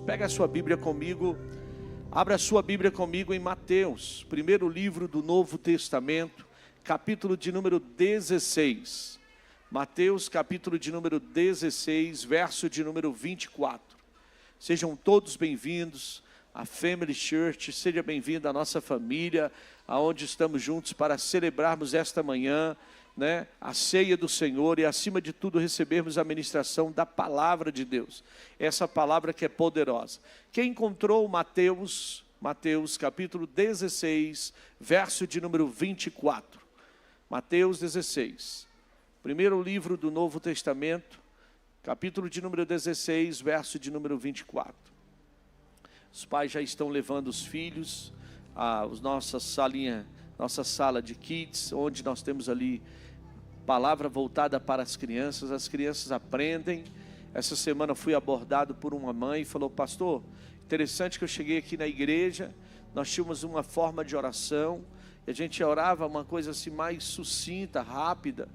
Pega a sua Bíblia comigo, abra a sua Bíblia comigo em Mateus, primeiro livro do Novo Testamento, capítulo de número 16. Mateus, capítulo de número 16, verso de número 24. Sejam todos bem-vindos à Family Church, seja bem-vindo à nossa família, aonde estamos juntos para celebrarmos esta manhã, a ceia do Senhor e acima de tudo recebermos a ministração da palavra de Deus, essa palavra que é poderosa. Quem encontrou Mateus capítulo 16, verso de número 24, Mateus 16, primeiro livro do Novo Testamento, capítulo de número 16, verso de número 24. Os pais já estão levando os filhos a nossa sala de kids, onde nós temos ali palavra voltada para as crianças aprendem. Essa semana fui abordado por uma mãe e falou: pastor, interessante que eu cheguei aqui na igreja, nós tínhamos uma forma de oração, e a gente orava uma coisa assim mais sucinta, rápida,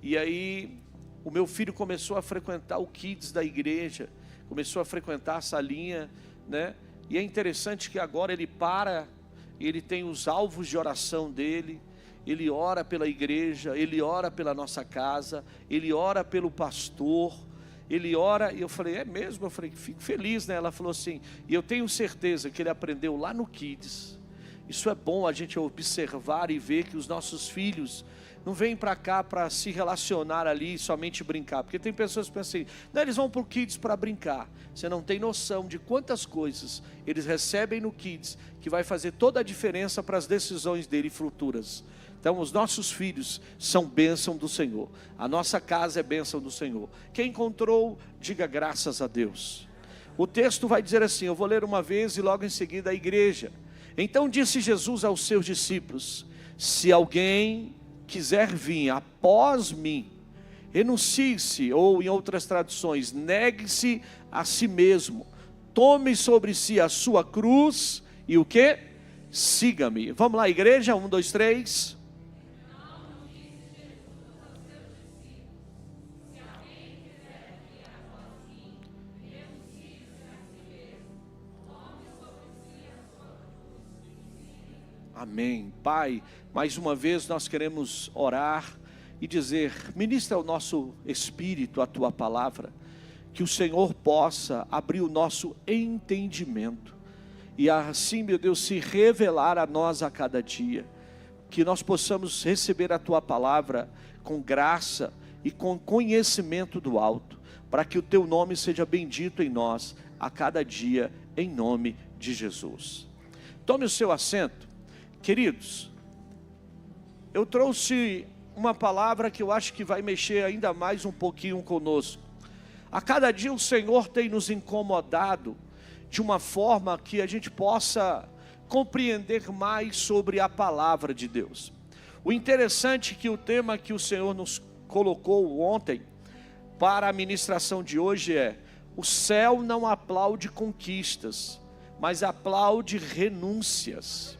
e aí o meu filho começou a frequentar o kids da igreja, começou a frequentar a salinha, e é interessante que agora ele tem os alvos de oração dele. Ele ora pela igreja, ele ora pela nossa casa, ele ora pelo pastor, ele ora, e eu falei, é mesmo? Eu falei, fico feliz, Ela falou assim, e eu tenho certeza que ele aprendeu lá no Kids. Isso é bom a gente observar e ver que os nossos filhos não vêm para cá para se relacionar ali e somente brincar, porque tem pessoas que pensam assim, não, eles vão para o Kids para brincar. Você não tem noção de quantas coisas eles recebem no Kids, que vai fazer toda a diferença para as decisões dele futuras. Então os nossos filhos são bênção do Senhor, a nossa casa é bênção do Senhor. Quem encontrou, diga graças a Deus. O texto vai dizer assim, eu vou ler uma vez e logo em seguida a igreja. Então disse Jesus aos seus discípulos, se alguém quiser vir após mim, renuncie-se, ou em outras traduções, negue-se a si mesmo, tome sobre si a sua cruz e o quê? Siga-me. Vamos lá, igreja, 1, 2, 3... Amém. Pai, mais uma vez nós queremos orar e dizer, ministra ao nosso espírito a Tua palavra, que o Senhor possa abrir o nosso entendimento, e assim, meu Deus, se revelar a nós a cada dia, que nós possamos receber a Tua palavra com graça e com conhecimento do alto, para que o Teu nome seja bendito em nós a cada dia, em nome de Jesus. Tome o seu assento. Queridos, eu trouxe uma palavra que eu acho que vai mexer ainda mais um pouquinho conosco. A cada dia o Senhor tem nos incomodado de uma forma que a gente possa compreender mais sobre a palavra de Deus. O interessante é que o tema que o Senhor nos colocou ontem para a ministração de hoje é: o céu não aplaude conquistas, mas aplaude renúncias.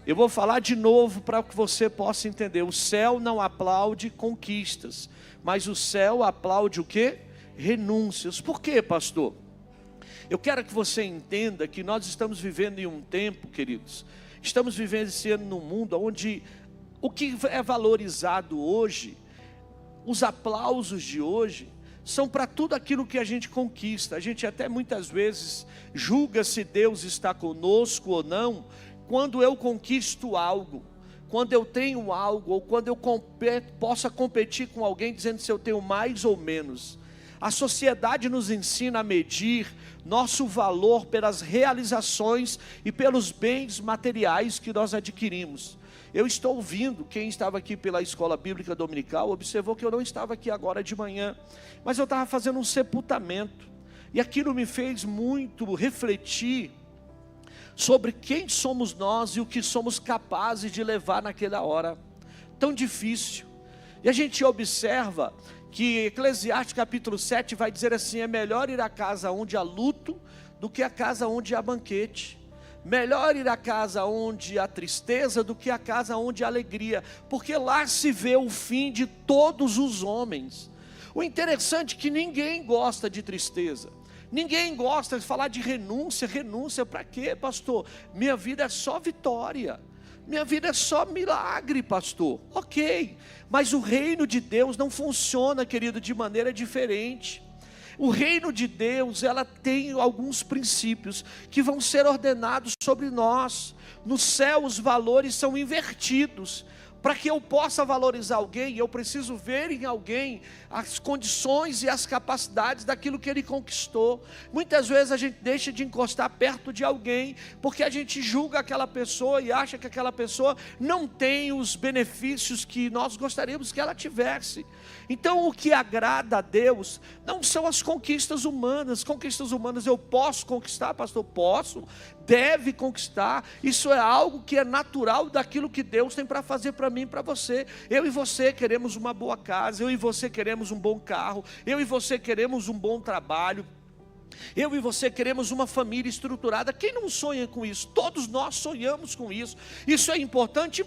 Eu vou falar de novo para que você possa entender. O céu não aplaude conquistas, mas o céu aplaude o quê? Renúncias. Por quê, pastor? Eu quero que você entenda que nós estamos vivendo em um tempo, queridos, estamos vivenciando num mundo onde o que é valorizado hoje, os aplausos de hoje, são para tudo aquilo que a gente conquista. A gente até muitas vezes julga se Deus está conosco ou não, quando eu conquisto algo, quando eu tenho algo, ou quando eu possa competir com alguém dizendo se eu tenho mais ou menos. A sociedade nos ensina a medir nosso valor pelas realizações e pelos bens materiais que nós adquirimos. Eu estou ouvindo, quem estava aqui pela escola bíblica dominical, observou que eu não estava aqui agora de manhã, mas eu estava fazendo um sepultamento, e aquilo me fez muito refletir sobre quem somos nós e o que somos capazes de levar naquela hora tão difícil. E a gente observa que Eclesiastes capítulo 7 vai dizer assim: é melhor ir à casa onde há luto do que a casa onde há banquete. Melhor ir à casa onde há tristeza do que a casa onde há alegria, porque lá se vê o fim de todos os homens. O interessante é que ninguém gosta de tristeza. Ninguém gosta de falar de renúncia. Renúncia para quê, pastor? Minha vida é só vitória. Minha vida é só milagre, pastor. Ok, mas o reino de Deus não funciona, querido, de maneira diferente. O reino de Deus, ela tem alguns princípios que vão ser ordenados sobre nós. No céu os valores são invertidos. Para que eu possa valorizar alguém, eu preciso ver em alguém as condições e as capacidades daquilo que ele conquistou. Muitas vezes a gente deixa de encostar perto de alguém, porque a gente julga aquela pessoa e acha que aquela pessoa não tem os benefícios que nós gostaríamos que ela tivesse. Então o que agrada a Deus não são as conquistas humanas. Conquistas humanas eu posso conquistar, pastor? Posso. Deve conquistar. Isso é algo que é natural daquilo que Deus tem para fazer para mim e para você. Eu e você queremos uma boa casa, eu e você queremos um bom carro, eu e você queremos um bom trabalho, eu e você queremos uma família estruturada. Quem não sonha com isso? Todos nós sonhamos com isso. Isso é importante,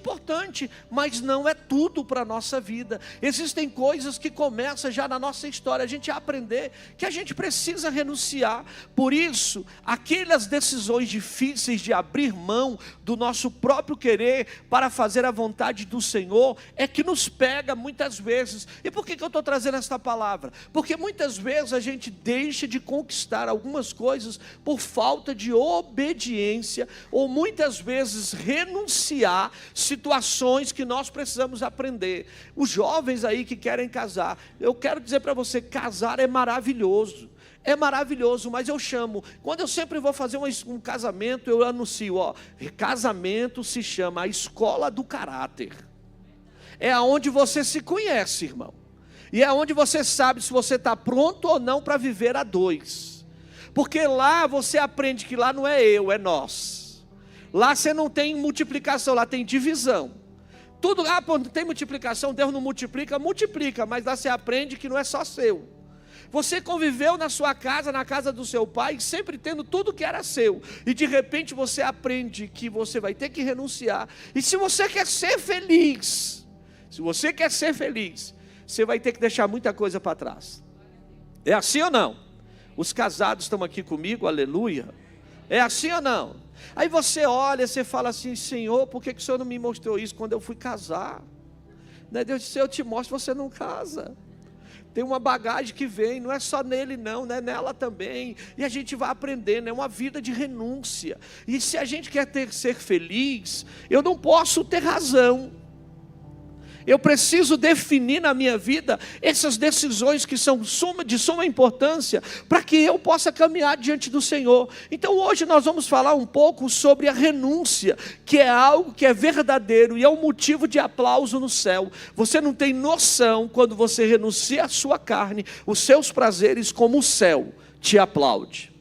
mas não é tudo para a nossa vida. Existem coisas que começam já na nossa história, a gente aprender que a gente precisa renunciar. Por isso, aquelas decisões difíceis de abrir mão do nosso próprio querer para fazer a vontade do Senhor, é que nos pega muitas vezes. E por que eu estou trazendo esta palavra? Porque muitas vezes a gente deixa de conquistar algumas coisas por falta de obediência, ou muitas vezes renunciar situações que nós precisamos aprender. Os jovens aí que querem casar, eu quero dizer para você, casar é maravilhoso. É maravilhoso, mas eu chamo, quando eu sempre vou fazer um casamento, eu anuncio, casamento se chama a escola do caráter. É aonde você se conhece, irmão. E é onde você sabe se você está pronto ou não para viver a dois. Porque lá você aprende que lá não é eu, é nós. Lá você não tem multiplicação, lá tem divisão. Tudo lá, não tem multiplicação, Deus não multiplica, mas lá você aprende que não é só seu. Você conviveu na sua casa, na casa do seu pai, sempre tendo tudo que era seu. E de repente você aprende que você vai ter que renunciar. E se você quer ser feliz, você vai ter que deixar muita coisa para trás. É assim ou não? Os casados estão aqui comigo, aleluia. É assim ou não? Aí você olha, você fala assim, Senhor, por que o Senhor não me mostrou isso quando eu fui casar? Né? Deus disse, eu te mostro, você não casa. Tem uma bagagem que vem, não é só nele não, né? Nela também. E a gente vai aprendendo, é uma vida de renúncia. E se a gente quer ser feliz, eu não posso ter razão. Eu preciso definir na minha vida essas decisões que são de suma importância para que eu possa caminhar diante do Senhor. Então hoje nós vamos falar um pouco sobre a renúncia, que é algo que é verdadeiro e é um motivo de aplauso no céu. Você não tem noção quando você renuncia à sua carne, os seus prazeres, como o céu te aplaude.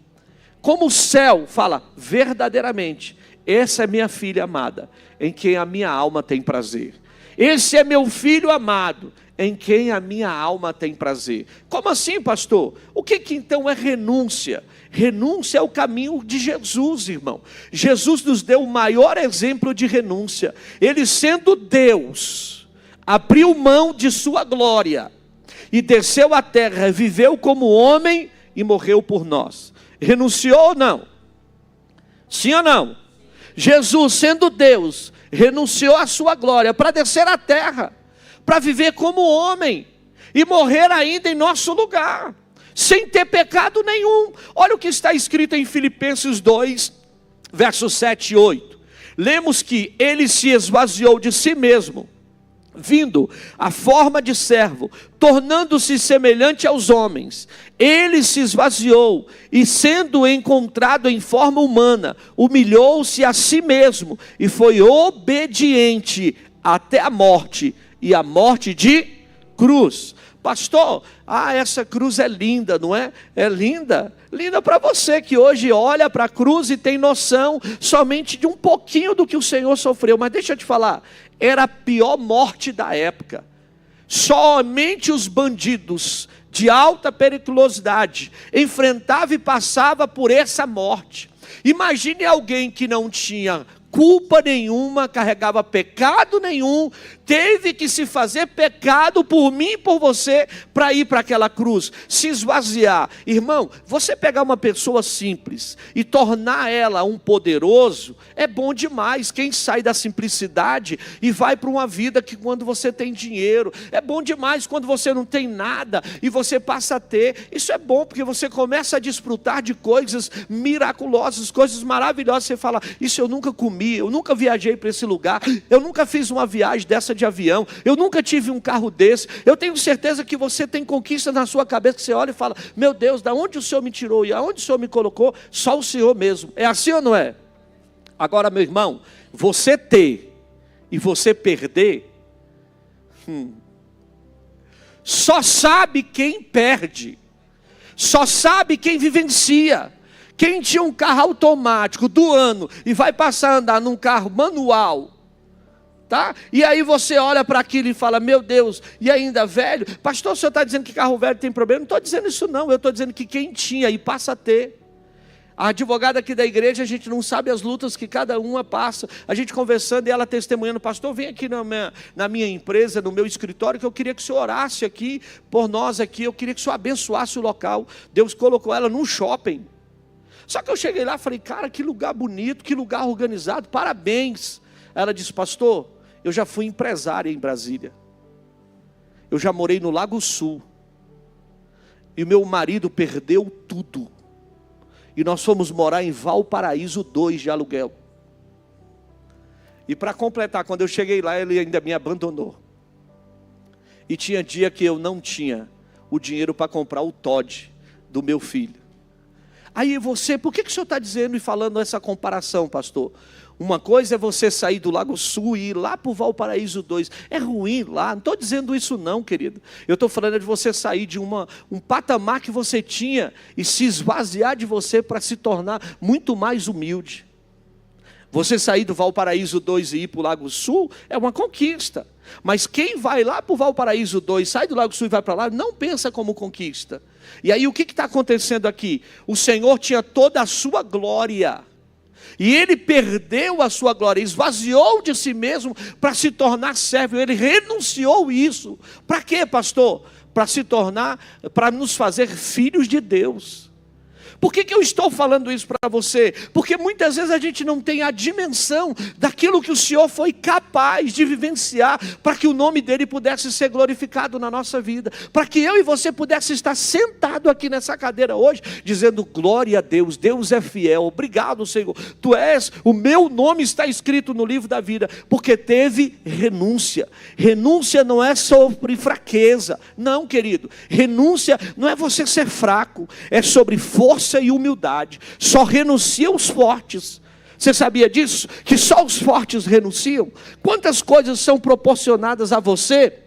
Como o céu fala, verdadeiramente, essa é minha filha amada, em quem a minha alma tem prazer. Esse é meu filho amado, em quem a minha alma tem prazer. Como assim, pastor? O que então é renúncia? Renúncia é o caminho de Jesus, irmão. Jesus nos deu o maior exemplo de renúncia. Ele, sendo Deus, abriu mão de sua glória e desceu à terra, viveu como homem e morreu por nós. Renunciou ou não? Sim ou não? Jesus, sendo Deus, renunciou à sua glória para descer à terra, para viver como homem e morrer ainda em nosso lugar, sem ter pecado nenhum. Olha o que está escrito em Filipenses 2, versos 7 e 8. Lemos que ele se esvaziou de si mesmo, vindo a forma de servo, tornando-se semelhante aos homens. Ele se esvaziou e, sendo encontrado em forma humana, humilhou-se a si mesmo e foi obediente até a morte, e a morte de cruz. Pastor, essa cruz é linda, não é? É linda. Linda para você que hoje olha para a cruz e tem noção somente de um pouquinho do que o Senhor sofreu. Mas deixa eu te falar, era a pior morte da época. Somente os bandidos de alta periculosidade enfrentavam e passavam por essa morte. Imagine alguém que não tinha culpa nenhuma, carregava pecado nenhum, teve que se fazer pecado por mim e por você, para ir para aquela cruz, se esvaziar. Irmão, você pegar uma pessoa simples e tornar ela um poderoso, é bom demais. Quem sai da simplicidade e vai para uma vida que quando você tem dinheiro, é bom demais quando você não tem nada e você passa a ter. Isso é bom, porque você começa a desfrutar de coisas miraculosas, coisas maravilhosas. Você fala, isso eu nunca comi, eu nunca viajei para esse lugar, eu nunca fiz uma viagem dessa de avião, eu nunca tive um carro desse. Eu tenho certeza que você tem conquista na sua cabeça, que você olha e fala, meu Deus, da onde o Senhor me tirou e aonde o Senhor me colocou? Só o Senhor mesmo. É assim ou não é? Agora, meu irmão, você ter e você perder, só sabe quem perde, só sabe quem vivencia. Quem tinha um carro automático do ano e vai passar a andar num carro manual, tá? E aí você olha para aquilo e fala, meu Deus, e ainda velho? Pastor, o senhor está dizendo que carro velho tem problema? Não estou dizendo isso não, eu estou dizendo que quem tinha e passa a ter. A advogada aqui da igreja, a gente não sabe as lutas que cada uma passa. A gente conversando e ela testemunhando, pastor, vem aqui na minha empresa, no meu escritório, que eu queria que o senhor orasse aqui por nós aqui, eu queria que o senhor abençoasse o local. Deus colocou ela num shopping. Só que eu cheguei lá e falei, cara, que lugar bonito, que lugar organizado, parabéns. Ela disse, pastor, eu já fui empresária em Brasília. Eu já morei no Lago Sul. E meu marido perdeu tudo. E nós fomos morar em Valparaíso 2 de aluguel. E para completar, quando eu cheguei lá, ele ainda me abandonou. E tinha dia que eu não tinha o dinheiro para comprar o Todd do meu filho. Aí você, por que o senhor está dizendo e falando essa comparação, pastor? Uma coisa é você sair do Lago Sul e ir lá para o Valparaíso 2. É ruim lá, não estou dizendo isso não, querido. Eu estou falando de você sair de um patamar que você tinha e se esvaziar de você para se tornar muito mais humilde. Você sair do Valparaíso 2 e ir para o Lago Sul é uma conquista. Mas quem vai lá para o Valparaíso 2, sai do Lago Sul e vai para lá, não pensa como conquista. E aí o que está acontecendo aqui? O Senhor tinha toda a sua glória. E ele perdeu a sua glória, esvaziou de si mesmo para se tornar servo. Ele renunciou isso. Para quê, pastor? Para se tornar, para nos fazer filhos de Deus. Por que eu estou falando isso para você? Porque muitas vezes a gente não tem a dimensão daquilo que o Senhor foi capaz de vivenciar para que o nome dele pudesse ser glorificado na nossa vida. Para que eu e você pudesse estar sentado aqui nessa cadeira hoje, dizendo glória a Deus, Deus é fiel, obrigado Senhor. Tu és, o meu nome está escrito no livro da vida, porque teve renúncia. Renúncia não é sobre fraqueza, não querido. Renúncia não é você ser fraco, é sobre força e humildade. Só renunciam os fortes. Você sabia disso? Que só os fortes renunciam? Quantas coisas são proporcionadas a você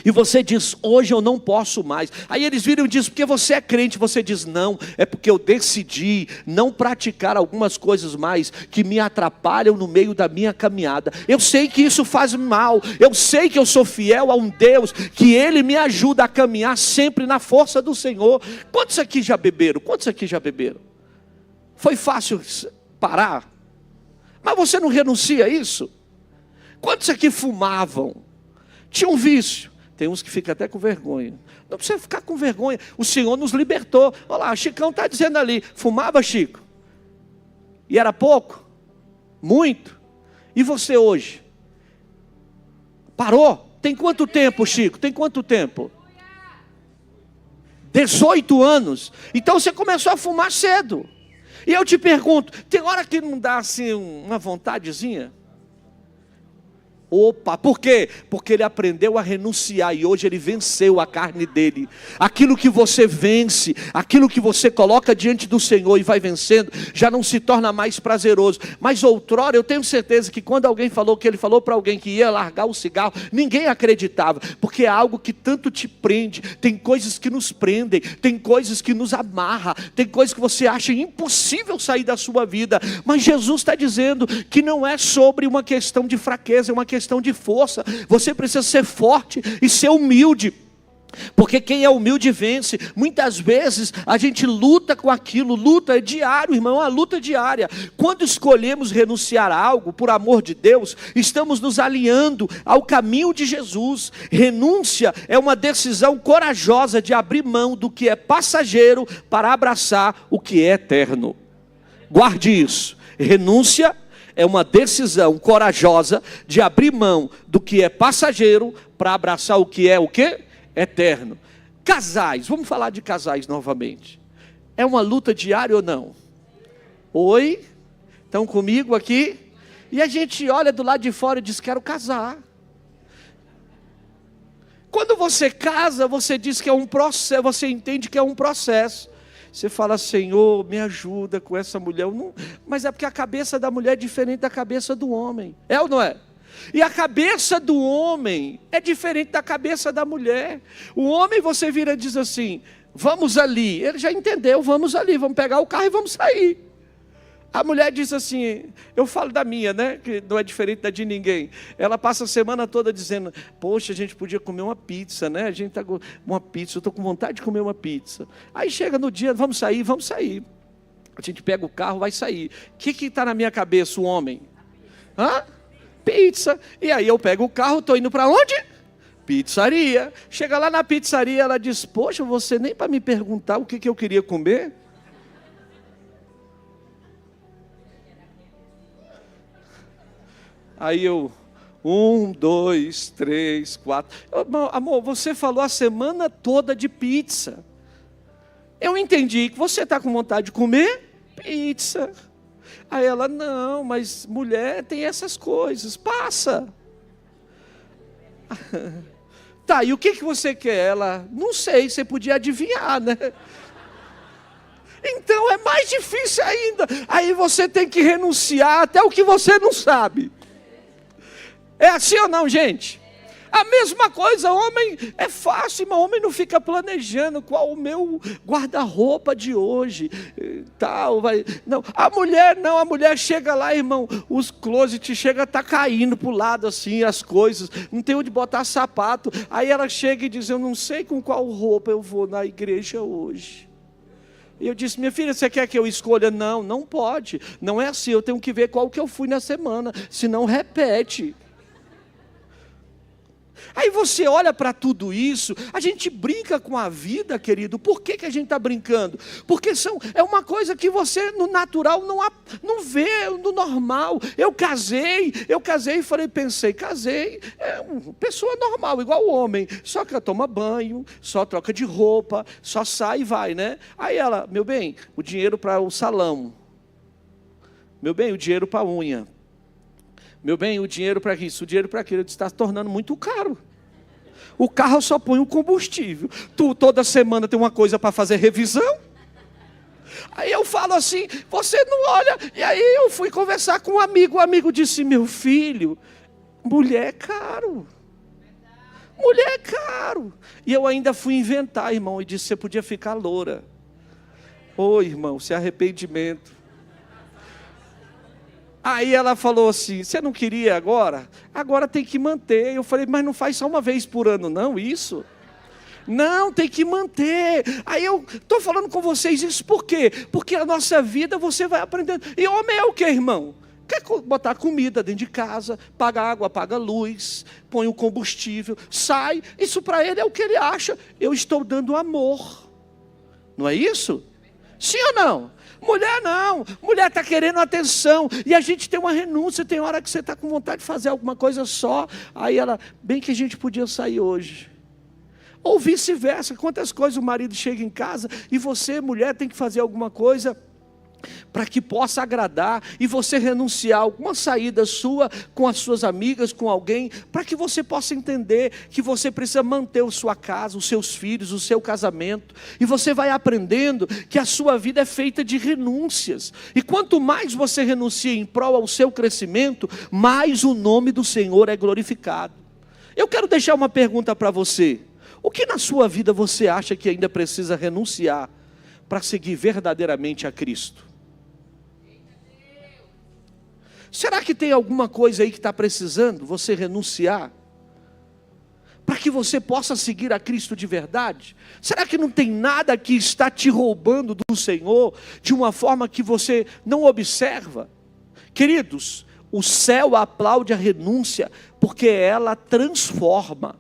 e você diz, hoje eu não posso mais. Aí eles viram e dizem, porque você é crente. Você diz, não, é porque eu decidi não praticar algumas coisas mais que me atrapalham no meio da minha caminhada. Eu sei que isso faz mal, eu sei que eu sou fiel a um Deus, que Ele me ajuda a caminhar sempre na força do Senhor. Quantos aqui já beberam? Quantos aqui já beberam? Foi fácil parar? Mas você não renuncia a isso? Quantos aqui fumavam? Tinha um vício. Tem uns que ficam até com vergonha. Não precisa ficar com vergonha. O Senhor nos libertou. Olha lá, o Chicão está dizendo ali. Fumava, Chico? E era pouco? Muito? E você hoje? Parou? Tem quanto tempo, Chico? Tem quanto tempo? 18 anos. Então você começou a fumar cedo. E eu te pergunto, tem hora que não dá assim uma vontadezinha? Opa, por quê? Porque ele aprendeu a renunciar e hoje ele venceu a carne dele. Aquilo que você vence, aquilo que você coloca diante do Senhor e vai vencendo, já não se torna mais prazeroso. Mas outrora eu tenho certeza que quando alguém falou que ele falou para alguém que ia largar o cigarro, ninguém acreditava, porque é algo que tanto te prende. Tem coisas que nos prendem, tem coisas que nos amarram, tem coisas que você acha impossível sair da sua vida. Mas Jesus está dizendo que não é sobre uma questão de fraqueza, é uma questão de força. Você precisa ser forte e ser humilde. Porque quem é humilde vence. Muitas vezes a gente luta com aquilo, luta é diário, irmão, a luta diária. Quando escolhemos renunciar a algo por amor de Deus, estamos nos alinhando ao caminho de Jesus. Renúncia é uma decisão corajosa de abrir mão do que é passageiro para abraçar o que é eterno. Guarde isso. Renúncia é uma decisão corajosa de abrir mão do que é passageiro para abraçar o que é o quê? Eterno. Casais, vamos falar de casais novamente. É uma luta diária ou não? Oi? Estão comigo aqui? E a gente olha do lado de fora e diz, quero casar. Quando você casa, você diz que é um processo, você entende que é um processo. Você fala, Senhor, me ajuda com essa mulher. Mas é porque a cabeça da mulher é diferente da cabeça do homem. É ou não é? E a cabeça do homem é diferente da cabeça da mulher. O homem você vira e diz assim, vamos ali. Ele já entendeu, vamos ali, vamos pegar o carro e vamos sair. A mulher diz assim, eu falo da minha, né, que não é diferente da de ninguém. Ela passa a semana toda dizendo, poxa, a gente podia comer uma pizza, né? A gente tá com uma pizza, eu estou com vontade de comer uma pizza. Aí chega no dia, vamos sair, vamos sair. A gente pega o carro, vai sair. O que está na minha cabeça, o homem? Hã? Pizza. E aí eu pego o carro, estou indo para onde? Pizzaria. Chega lá na pizzaria, ela diz, poxa, você nem para me perguntar o que eu queria comer? Aí eu, 1, 2, 3, 4. Amor, você falou a semana toda de pizza. Eu entendi que você está com vontade de comer pizza. Aí ela, não, mas mulher tem essas coisas, passa. Tá, e o que você quer? Ela, não sei, você podia adivinhar, né? Então é mais difícil ainda. Aí você tem que renunciar até o que você não sabe. É assim ou não, gente? A mesma coisa, homem, é fácil, mas homem não fica planejando qual o meu guarda-roupa de hoje, tal, vai. Não, a mulher chega lá, irmão, os closets chega a estar caindo para o lado assim, as coisas, não tem onde botar sapato, aí ela chega e diz, eu não sei com qual roupa eu vou na igreja hoje. E eu disse, minha filha, você quer que eu escolha? Não, não pode, não é assim, eu tenho que ver qual que eu fui na semana, senão repete. Aí você olha para tudo isso, a gente brinca com a vida, querido. Por que a gente está brincando? Porque é uma coisa que você no natural não vê, no normal. Eu casei e falei, casei, é uma pessoa normal, igual o homem. Só que toma banho, só troca de roupa, só sai e vai, né? Aí ela, meu bem, o dinheiro para o salão. Meu bem, o dinheiro para a unha. Meu bem, o dinheiro para isso, o dinheiro para aquilo, está se tornando muito caro. O carro só põe o combustível. Tu toda semana tem uma coisa para fazer revisão. Aí eu falo assim, você não olha. E aí eu fui conversar com um amigo. O amigo disse, meu filho, mulher é caro. Mulher é caro. E eu ainda fui inventar, irmão, e disse, você podia ficar loura. Ô, irmão, se arrependimento. Aí ela falou assim, você não queria agora? Agora tem que manter. Eu falei, mas não faz só uma vez por ano não, isso? Não, tem que manter. Aí eu estou falando com vocês isso por quê? Porque a nossa vida você vai aprendendo. E homem é o quê, irmão? Quer botar comida dentro de casa, paga água, paga luz, põe o combustível, sai. Isso para ele é o que ele acha. Eu estou dando amor. Não é isso? Sim ou não? Mulher não, mulher está querendo atenção, e a gente tem uma renúncia, tem hora que você está com vontade de fazer alguma coisa só, aí ela, bem que a gente podia sair hoje, ou vice-versa, quantas coisas o marido chega em casa, e você, mulher, tem que fazer alguma coisa, para que possa agradar, e você renunciar a alguma saída sua, com as suas amigas, com alguém, para que você possa entender, que você precisa manter a sua casa, os seus filhos, o seu casamento, e você vai aprendendo, que a sua vida é feita de renúncias, e quanto mais você renuncia em prol ao seu crescimento, mais o nome do Senhor é glorificado. Eu quero deixar uma pergunta para você, o que na sua vida você acha que ainda precisa renunciar, para seguir verdadeiramente a Cristo? Será que tem alguma coisa aí que está precisando você renunciar? Para que você possa seguir a Cristo de verdade? Será que não tem nada que está te roubando do Senhor de uma forma que você não observa? Queridos, o céu aplaude a renúncia porque ela transforma.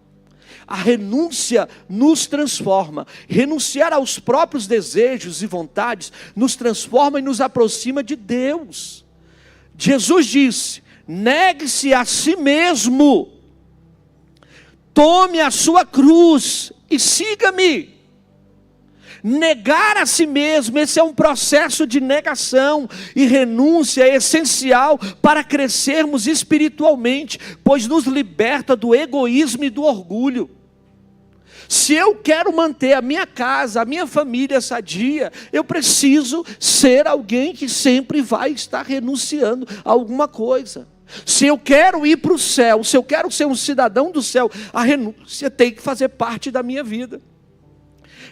A renúncia nos transforma. Renunciar aos próprios desejos e vontades nos transforma e nos aproxima de Deus. Jesus disse: negue-se a si mesmo, tome a sua cruz e siga-me. Negar a si mesmo, esse é um processo de negação e renúncia essencial para crescermos espiritualmente, pois nos liberta do egoísmo e do orgulho. Se eu quero manter a minha casa, a minha família sadia, eu preciso ser alguém que sempre vai estar renunciando a alguma coisa. Se eu quero ir para o céu, se eu quero ser um cidadão do céu, a renúncia tem que fazer parte da minha vida.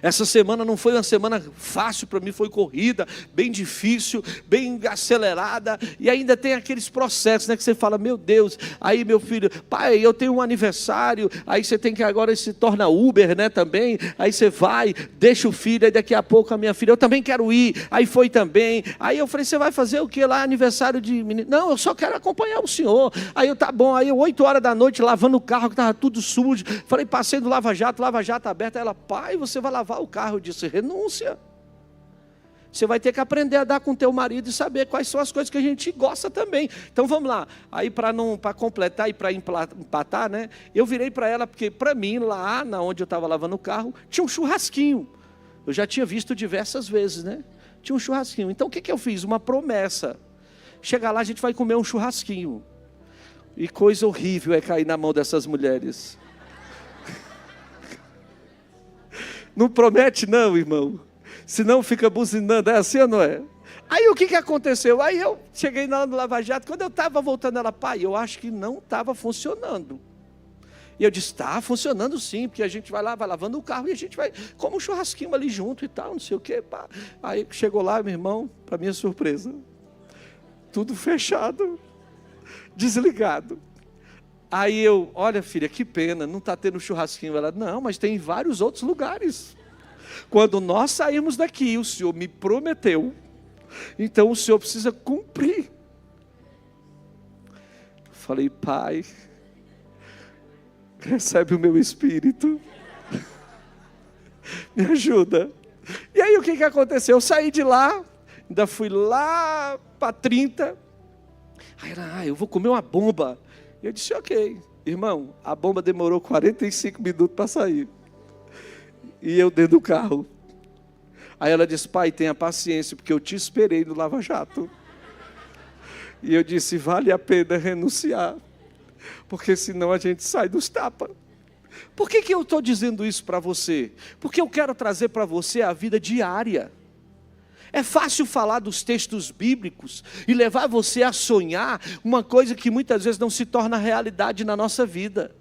Essa semana não foi uma semana fácil para mim, foi corrida, bem difícil, bem acelerada, e ainda tem aqueles processos, né, que você fala, meu Deus, aí meu filho, pai, eu tenho um aniversário, aí você tem que agora se torna Uber, né, também, aí você vai, deixa o filho, aí daqui a pouco a minha filha, eu também quero ir, aí foi também, aí eu falei, você vai fazer o que lá, aniversário de menino? Não, eu só quero acompanhar o senhor. Aí eu, tá bom, aí 8 horas da noite, lavando o carro, que estava tudo sujo, falei, passei do Lava Jato aberto, aí ela, pai, você vai lavar o carro? Eu disse, renúncia. Você vai ter que aprender a dar com teu marido e saber quais são as coisas que a gente gosta também. Então vamos lá. Aí para completar e para empatar, né? Eu virei para ela, porque para mim, lá onde eu estava lavando o carro, tinha um churrasquinho. Eu já tinha visto diversas vezes, né? Tinha um churrasquinho. Então o que eu fiz? Uma promessa. Chegar lá, a gente vai comer um churrasquinho. E coisa horrível é cair na mão dessas mulheres. Não promete não, irmão. Senão fica buzinando, é assim ou não é? Aí o que aconteceu? Aí eu cheguei lá no Lava Jato, quando eu estava voltando, ela, pai, eu acho que não estava funcionando. E eu disse, está funcionando sim, porque a gente vai lá, vai lavando o carro e a gente vai, como um churrasquinho ali junto e tal, não sei o quê. Pá. Aí chegou lá, meu irmão, para minha surpresa, tudo fechado, desligado. Aí eu, olha filha, que pena, não está tendo churrasquinho. Ela, não, mas tem vários outros lugares. Quando nós sairmos daqui, o Senhor me prometeu, então o Senhor precisa cumprir. Falei, pai, recebe o meu espírito, me ajuda. E aí o que aconteceu? Eu saí de lá, ainda fui lá para 30, aí ela, eu vou comer uma bomba. Eu disse, ok, irmão, a bomba demorou 45 minutos para sair. E eu dentro do carro. Aí ela disse, pai, tenha paciência, porque eu te esperei no Lava Jato. E eu disse, vale a pena renunciar, porque senão a gente sai dos tapas. Por que eu estou dizendo isso para você? Porque eu quero trazer para você a vida diária. É fácil falar dos textos bíblicos e levar você a sonhar uma coisa que muitas vezes não se torna realidade na nossa vida.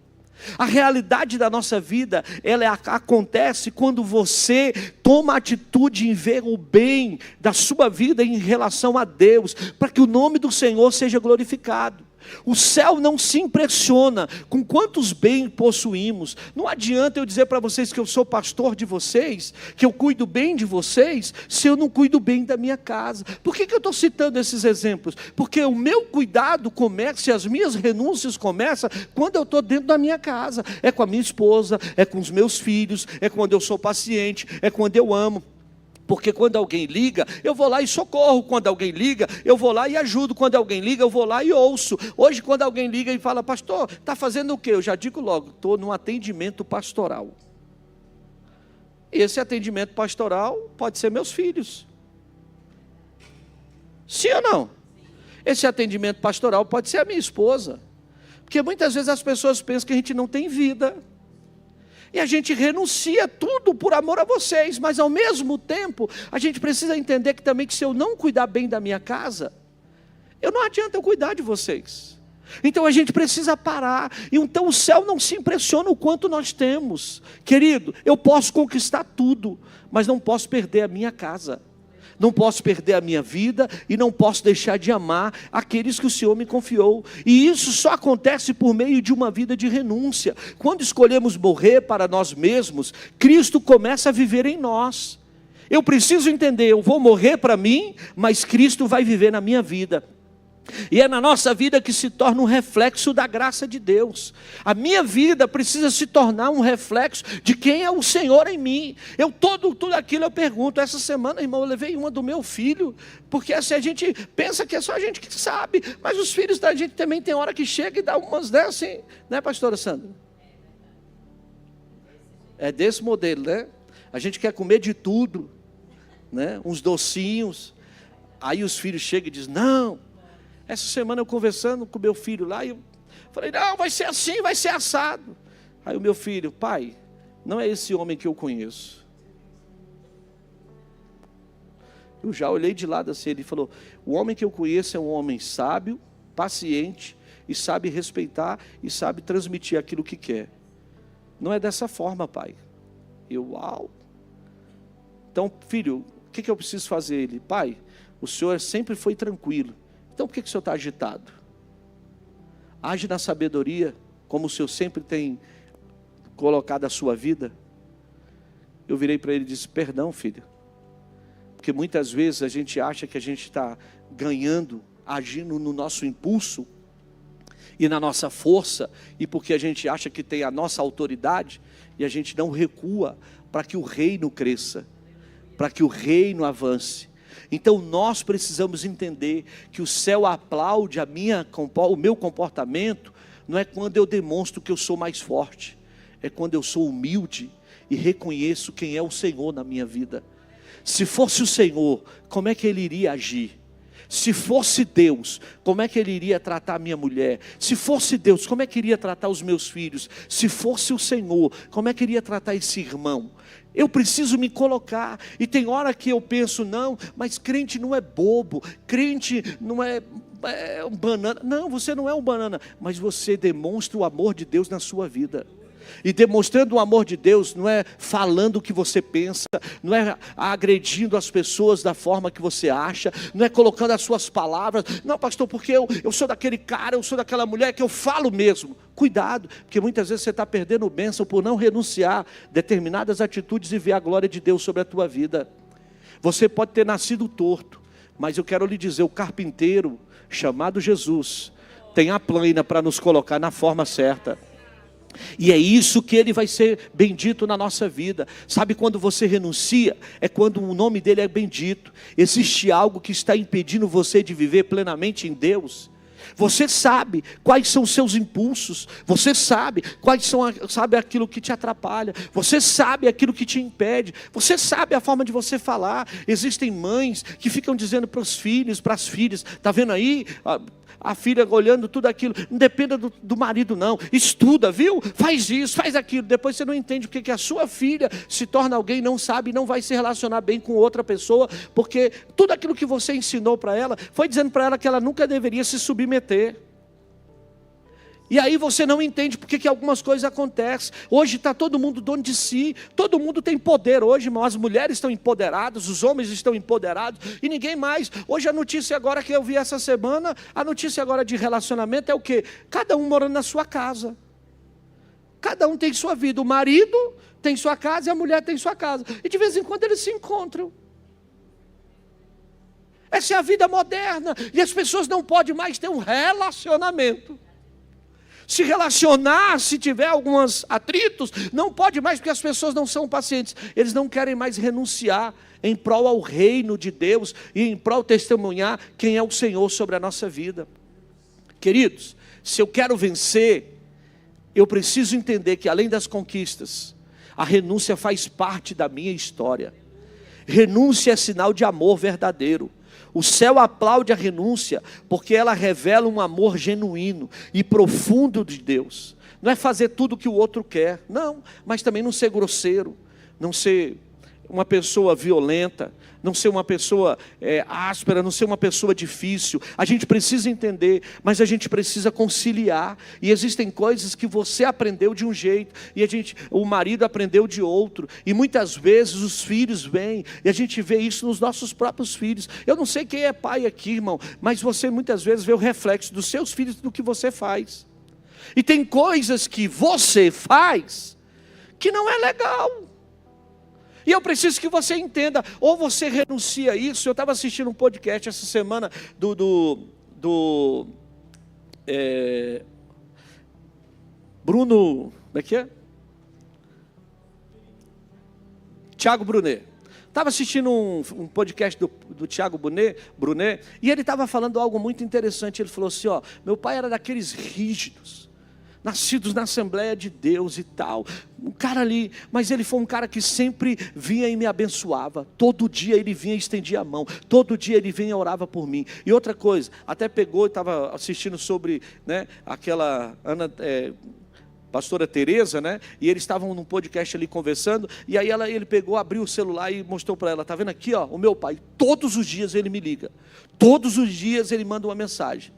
A realidade da nossa vida, ela acontece quando você toma atitude em ver o bem da sua vida em relação a Deus, para que o nome do Senhor seja glorificado. O céu não se impressiona com quantos bens possuímos. Não adianta eu dizer para vocês que eu sou pastor de vocês, que eu cuido bem de vocês, se eu não cuido bem da minha casa. Por que eu estou citando esses exemplos? Porque o meu cuidado começa e as minhas renúncias começam quando eu estou dentro da minha casa. É com a minha esposa, é com os meus filhos, é quando eu sou paciente, é quando eu amo. Porque quando alguém liga, eu vou lá e socorro. Quando alguém liga, eu vou lá e ajudo. Quando alguém liga, eu vou lá e ouço. Hoje, quando alguém liga e fala, pastor, está fazendo o quê? Eu já digo logo, estou num atendimento pastoral. Esse atendimento pastoral pode ser meus filhos. Sim ou não? Esse atendimento pastoral pode ser a minha esposa. Porque muitas vezes as pessoas pensam que a gente não tem vida. E a gente renuncia tudo por amor a vocês, mas ao mesmo tempo, a gente precisa entender que também que se eu não cuidar bem da minha casa, não adianta eu cuidar de vocês. Então a gente precisa parar. E então o céu não se impressiona o quanto nós temos. Querido, eu posso conquistar tudo, mas não posso perder a minha casa. não posso perder a minha vida e não posso deixar de amar aqueles que o Senhor me confiou. E isso só acontece por meio de uma vida de renúncia. Quando escolhemos morrer para nós mesmos, Cristo começa a viver em nós. Eu preciso entender, eu vou morrer para mim, mas Cristo vai viver na minha vida. E é na nossa vida que se torna um reflexo da graça de Deus. A minha vida precisa se tornar um reflexo de quem é o Senhor em mim. Tudo aquilo eu pergunto. Essa semana, irmão, eu levei uma do meu filho, porque assim a gente pensa que é só a gente que sabe, mas os filhos da gente também tem hora que chega e dá umas dessas, assim, né, pastora Sandra? É desse modelo, né? A gente quer comer de tudo, né? Uns docinhos. Aí os filhos chegam e dizem, não. Essa semana eu conversando com meu filho lá, e eu falei, não, vai ser assim, vai ser assado. Aí o meu filho, pai, não é esse homem que eu conheço. Eu já olhei de lado assim, ele falou, o homem que eu conheço é um homem sábio, paciente, e sabe respeitar, e sabe transmitir aquilo que quer. Não é dessa forma, pai. Uau. Então, filho, o que eu preciso fazer? Ele, pai, o senhor sempre foi tranquilo. Então por que o senhor está agitado? Age na sabedoria, como o senhor sempre tem colocado a sua vida. Eu virei para ele e disse, perdão, filho. Porque muitas vezes a gente acha que a gente está ganhando, agindo no nosso impulso e na nossa força, e porque a gente acha que tem a nossa autoridade, e a gente não recua para que o reino cresça, para que o reino avance. Então nós precisamos entender que o céu aplaude o meu comportamento, não é quando eu demonstro que eu sou mais forte, é quando eu sou humilde e reconheço quem é o Senhor na minha vida. Se fosse o Senhor, como é que Ele iria agir? Se fosse Deus, como é que Ele iria tratar a minha mulher? Se fosse Deus, como é que iria tratar os meus filhos? Se fosse o Senhor, como é que iria tratar esse irmão? Eu preciso me colocar, e tem hora que eu penso, não, mas crente não é bobo, crente não é um banana. Não, você não é um banana, mas você demonstra o amor de Deus na sua vida. E demonstrando o amor de Deus, não é falando o que você pensa, não é agredindo as pessoas da forma que você acha, não é colocando as suas palavras, não, pastor, porque eu sou daquele cara, eu sou daquela mulher que eu falo mesmo. Cuidado, porque muitas vezes você está perdendo bênção por não renunciar a determinadas atitudes e ver a glória de Deus sobre a tua vida. Você pode ter nascido torto, mas eu quero lhe dizer, o carpinteiro chamado Jesus tem a plana para nos colocar na forma certa. E é isso que Ele vai ser bendito na nossa vida. Sabe quando você renuncia? É quando o nome dEle é bendito. Existe algo que está impedindo você de viver plenamente em Deus? Você sabe quais são os seus impulsos. Você sabe quais são, sabe aquilo que te atrapalha. Você sabe aquilo que te impede. Você sabe a forma de você falar. Existem mães que ficam dizendo para os filhos, para as filhas, está vendo aí? A filha olhando tudo aquilo, não dependa do marido não, estuda, viu? Faz isso, faz aquilo, depois você não entende porque que a sua filha se torna alguém, não sabe, não vai se relacionar bem com outra pessoa, porque tudo aquilo que você ensinou para ela, foi dizendo para ela que ela nunca deveria se submeter. E aí você não entende porque que algumas coisas acontecem. Hoje está todo mundo dono de si, todo mundo tem poder hoje, irmão. As mulheres estão empoderadas, os homens estão empoderados, e ninguém mais. Hoje a notícia agora que eu vi essa semana, a notícia agora de relacionamento é o quê? Cada um morando na sua casa. Cada um tem sua vida, o marido tem sua casa e a mulher tem sua casa. E de vez em quando eles se encontram. Essa é a vida moderna, e as pessoas não podem mais ter um relacionamento. Se relacionar, se tiver alguns atritos, não pode mais, porque as pessoas não são pacientes. Eles não querem mais renunciar em prol ao reino de Deus e em prol testemunhar quem é o Senhor sobre a nossa vida. Queridos, se eu quero vencer, eu preciso entender que além das conquistas, a renúncia faz parte da minha história. Renúncia é sinal de amor verdadeiro. O céu aplaude a renúncia, porque ela revela um amor genuíno e profundo de Deus. Não é fazer tudo o que o outro quer, não, mas também não ser grosseiro, não ser uma pessoa violenta, não ser uma pessoa áspera, não ser uma pessoa difícil. A gente precisa entender, mas a gente precisa conciliar. E existem coisas que você aprendeu de um jeito, e o marido aprendeu de outro. E muitas vezes os filhos vêm, e a gente vê isso nos nossos próprios filhos. Eu não sei quem é pai aqui, irmão, mas você muitas vezes vê o reflexo dos seus filhos do que você faz. E tem coisas que você faz que não é legal. E eu preciso que você entenda, ou você renuncia a isso. Eu estava assistindo um podcast essa semana Bruno, como é que é? Tiago Brunet. Estava assistindo um podcast do Tiago Brunet, e ele estava falando algo muito interessante. Ele falou assim, meu pai era daqueles rígidos, nascidos na Assembleia de Deus e tal, um cara ali, mas ele foi um cara que sempre vinha e me abençoava. Todo dia ele vinha e estendia a mão, todo dia ele vinha e orava por mim. E outra coisa, até pegou e estava assistindo sobre, aquela pastora Tereza, e eles estavam num podcast ali conversando, e aí ele pegou, abriu o celular e mostrou para ela, tá vendo aqui, o meu pai, todos os dias ele me liga, todos os dias ele manda uma mensagem.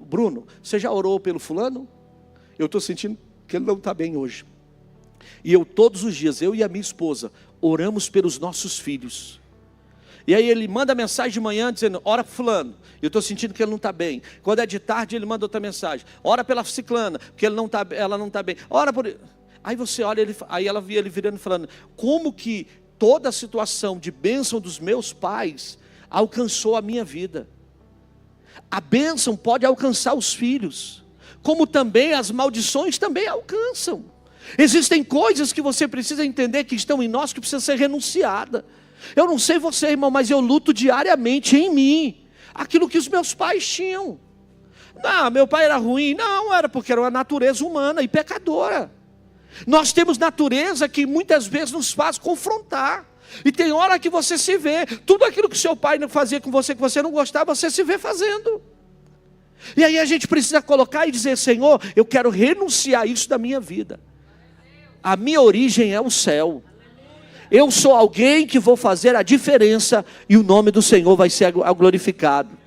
Bruno, você já orou pelo fulano? Eu estou sentindo que ele não está bem hoje. E todos os dias, eu e a minha esposa, oramos pelos nossos filhos. E aí ele manda mensagem de manhã dizendo, ora para fulano, eu estou sentindo que ele não está bem. Quando é de tarde ele manda outra mensagem, ora pela ciclana, porque ela não está bem. Ora por... Aí você olha, aí ela via ele virando e falando, como que toda a situação de bênção dos meus pais alcançou a minha vida. A bênção pode alcançar os filhos, como também as maldições também alcançam. Existem coisas que você precisa entender que estão em nós, que precisam ser renunciadas. Eu não sei você, irmão, mas eu luto diariamente em mim aquilo que os meus pais tinham. Não, meu pai era ruim. Não, era porque era uma natureza humana e pecadora. Nós temos natureza que muitas vezes nos faz confrontar. E tem hora que você se vê, tudo aquilo que seu pai fazia com você, que você não gostava, você se vê fazendo. E aí a gente precisa colocar e dizer, Senhor, eu quero renunciar isso da minha vida. A minha origem é o céu. Eu sou alguém que vou fazer a diferença e o nome do Senhor vai ser glorificado.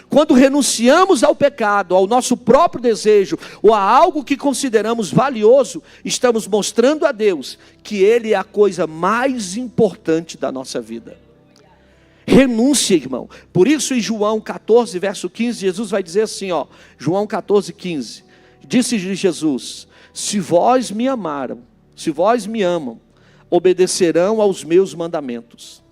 Quando renunciamos ao pecado, ao nosso próprio desejo, ou a algo que consideramos valioso, estamos mostrando a Deus que Ele é a coisa mais importante da nossa vida. Renúncia, irmão. Por isso em João 14, verso 15, Jesus vai dizer assim, João 14, 15. Disse-lhe Jesus, se vós me amam, obedecerão aos meus mandamentos.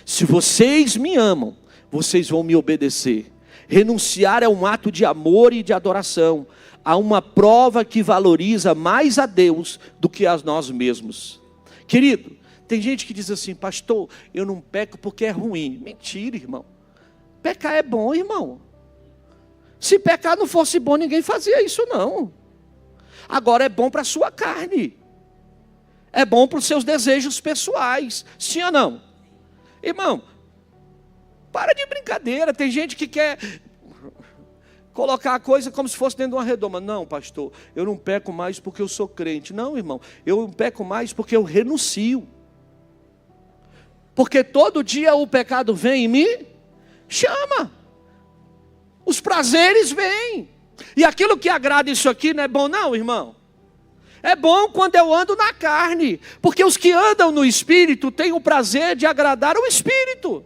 Se vocês me amam, vocês vão me obedecer. Renunciar é um ato de amor e de adoração. Há uma prova que valoriza mais a Deus do que a nós mesmos. Querido, tem gente que diz assim, pastor, eu não peco porque é ruim. Mentira, irmão. Pecar é bom, irmão. Se pecar não fosse bom, ninguém fazia isso não. Agora é bom para a sua carne. É bom para os seus desejos pessoais. Sim ou não? Irmão, para de brincadeira. Tem gente que quer colocar a coisa como se fosse dentro de uma redoma. Não, pastor, eu não peco mais porque eu sou crente. Não, irmão, eu não peco mais porque eu renuncio. Porque todo dia o pecado vem e me chama. Os prazeres vêm. E aquilo que agrada isso aqui não é bom não, irmão. É bom quando eu ando na carne. Porque os que andam no Espírito têm o prazer de agradar o Espírito.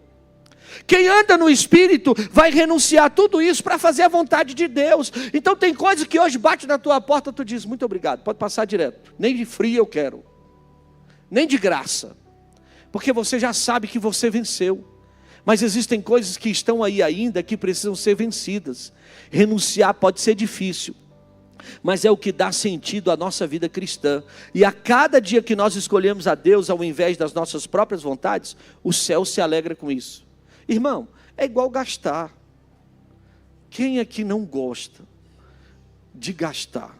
Quem anda no Espírito vai renunciar tudo isso para fazer a vontade de Deus. Então tem coisas que hoje bate na tua porta, tu diz, muito obrigado, pode passar direto. Nem de frio eu quero. Nem de graça. Porque você já sabe que você venceu. Mas existem coisas que estão aí ainda que precisam ser vencidas. Renunciar pode ser difícil, mas é o que dá sentido à nossa vida cristã. E a cada dia que nós escolhemos a Deus ao invés das nossas próprias vontades, o céu se alegra com isso. Irmão, é igual gastar. Quem aqui não gosta de gastar?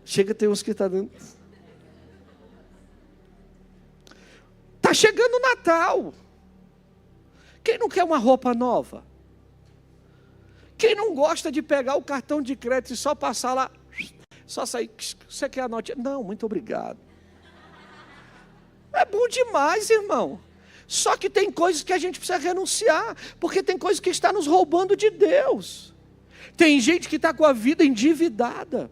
Chega, tem uns que estão dando... Está chegando o Natal. Quem não quer uma roupa nova? Quem não gosta de pegar o cartão de crédito e só passar lá, Só sair, você quer a notinha? Não, muito obrigado. É bom demais, irmão. Só que tem coisas que a gente precisa renunciar, porque tem coisas que está nos roubando de Deus. Tem gente que está com a vida endividada,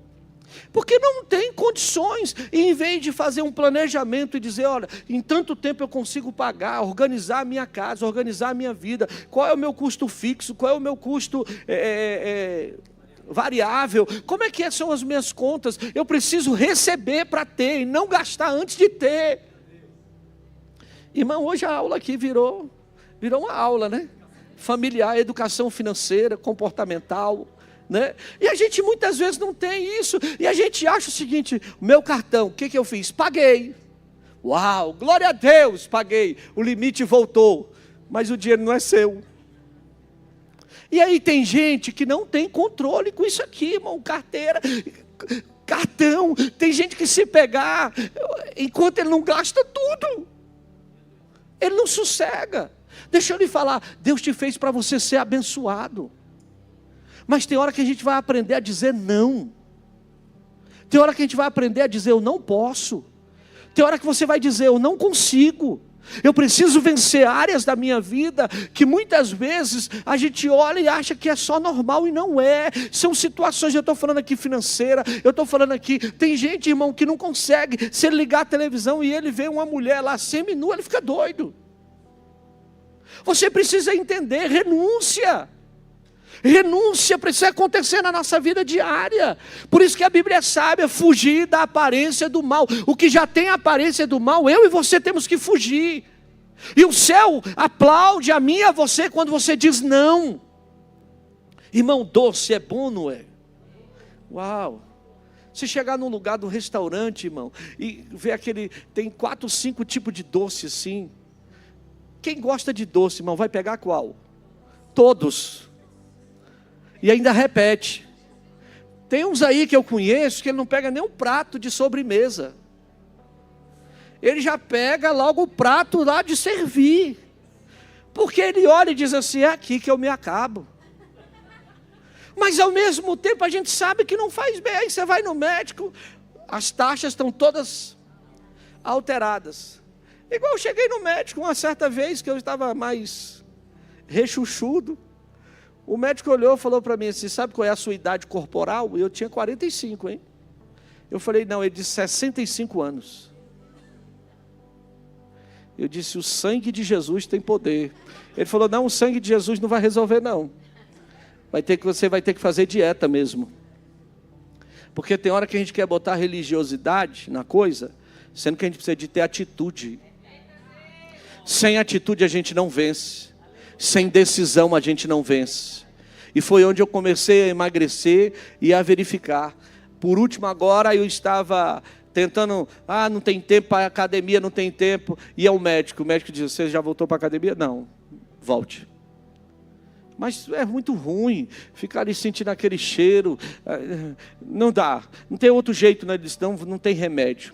porque não tem condições, e em vez de fazer um planejamento e dizer, olha, em tanto tempo eu consigo pagar, organizar a minha casa, organizar a minha vida, qual é o meu custo fixo, qual é o meu custo variável, como é que são as minhas contas, eu preciso receber para ter, e não gastar antes de ter. Irmão, hoje a aula aqui virou uma aula, né? Familiar, educação financeira, comportamental, né? E a gente muitas vezes não tem isso, e a gente acha o seguinte, meu cartão, o que eu fiz? Paguei. Uau, glória a Deus, paguei, o limite voltou, mas o dinheiro não é seu. E aí tem gente que não tem controle com isso aqui, irmão, carteira, cartão, tem gente que se pegar, enquanto ele não gasta tudo, ele não sossega. Deixa eu lhe falar, Deus te fez para você ser abençoado. Mas tem hora que a gente vai aprender a dizer não. Tem hora que a gente vai aprender a dizer eu não posso. Tem hora que você vai dizer eu não consigo. Eu preciso vencer áreas da minha vida que muitas vezes a gente olha e acha que é só normal e não é. São situações, eu estou falando aqui financeira, eu estou falando aqui, tem gente, irmão, que não consegue, se ele ligar a televisão e ele vê uma mulher lá semi-nua, ele fica doido. Você precisa entender, renúncia. Renúncia precisa acontecer na nossa vida diária. Por isso que a Bíblia é sábia, fugir da aparência do mal. O que já tem a aparência do mal, eu e você temos que fugir. E o céu aplaude a mim e a você quando você diz não. Irmão, doce é bom, não é? Uau! Se chegar num lugar, num restaurante, irmão, e ver tem 4, 5 tipos de doce assim. Quem gosta de doce, irmão, vai pegar qual? Todos. E ainda repete. Tem uns aí que eu conheço que ele não pega nem um prato de sobremesa. Ele já pega logo o prato lá de servir. Porque ele olha e diz assim, é aqui que eu me acabo. Mas ao mesmo tempo a gente sabe que não faz bem. Aí você vai no médico, as taxas estão todas alteradas. Igual eu cheguei no médico uma certa vez que eu estava mais rechuchudo. O médico olhou e falou para mim assim, sabe qual é a sua idade corporal? E eu tinha 45, hein? Eu falei, não, ele disse 65 anos. Eu disse, o sangue de Jesus tem poder. Ele falou, não, o sangue de Jesus não vai resolver não. Você vai ter que fazer dieta mesmo. Porque tem hora que a gente quer botar religiosidade na coisa, sendo que a gente precisa de ter atitude. Sem atitude a gente não vence. Sem decisão a gente não vence. E foi onde eu comecei a emagrecer e a verificar. Por último agora eu estava tentando, não tem tempo para academia, não tem tempo. E o médico diz, você já voltou para a academia? Não, volte. Mas é muito ruim ficar ali sentindo aquele cheiro. Não dá, não tem outro jeito, né? Ele disse, não tem remédio,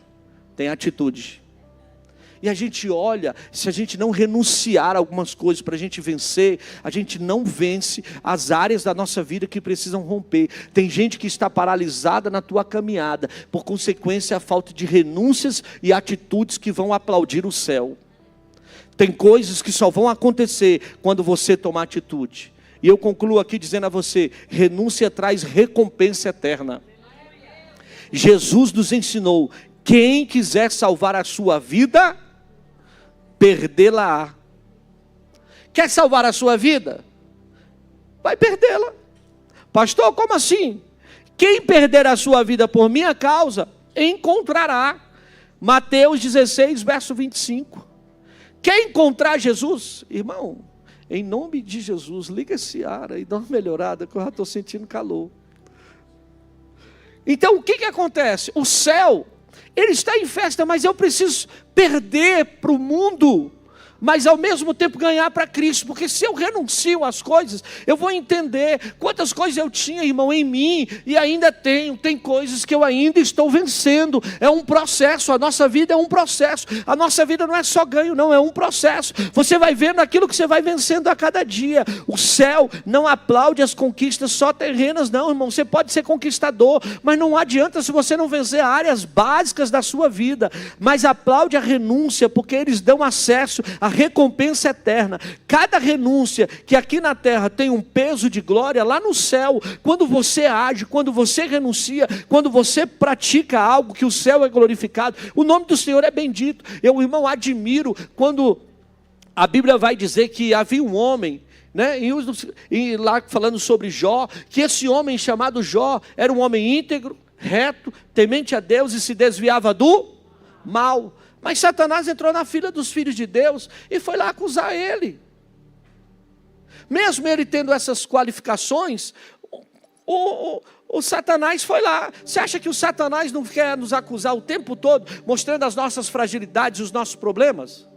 tem atitude. E a gente olha, se a gente não renunciar a algumas coisas para a gente vencer, a gente não vence as áreas da nossa vida que precisam romper. Tem gente que está paralisada na tua caminhada, por consequência a falta de renúncias e atitudes que vão aplaudir o céu. Tem coisas que só vão acontecer quando você tomar atitude. E eu concluo aqui dizendo a você, renúncia traz recompensa eterna. Jesus nos ensinou, quem quiser salvar a sua vida, perdê-la-á. Quer salvar a sua vida? Vai perdê-la. Pastor, como assim? Quem perder a sua vida por minha causa, encontrará. Mateus 16, verso 25. Quer encontrar Jesus? Irmão, em nome de Jesus, liga esse ar aí, dá uma melhorada, que eu já estou sentindo calor. Então o que acontece? O céu, ele está em festa, mas eu preciso perder para o mundo mas ao mesmo tempo ganhar para Cristo, porque se eu renuncio às coisas, eu vou entender quantas coisas eu tinha, irmão, em mim, e ainda tenho, tem coisas que eu ainda estou vencendo. É um processo, a nossa vida é um processo, a nossa vida não é só ganho não, é um processo. Você vai vendo aquilo que você vai vencendo a cada dia. O céu não aplaude as conquistas só terrenas não, irmão. Você pode ser conquistador, mas não adianta se você não vencer áreas básicas da sua vida, mas aplaude a renúncia, porque eles dão acesso à recompensa eterna. Cada renúncia que aqui na terra tem um peso de glória, lá no céu, quando você age, quando você renuncia, quando você pratica algo que o céu é glorificado, o nome do Senhor é bendito. Eu, irmão, admiro quando a Bíblia vai dizer que havia um homem, né, e lá falando sobre Jó, que esse homem chamado Jó era um homem íntegro, reto, temente a Deus e se desviava do mal. Mas Satanás entrou na fila dos filhos de Deus e foi lá acusar ele. Mesmo ele tendo essas qualificações, o Satanás foi lá. Você acha que o Satanás não quer nos acusar o tempo todo, mostrando as nossas fragilidades, os nossos problemas?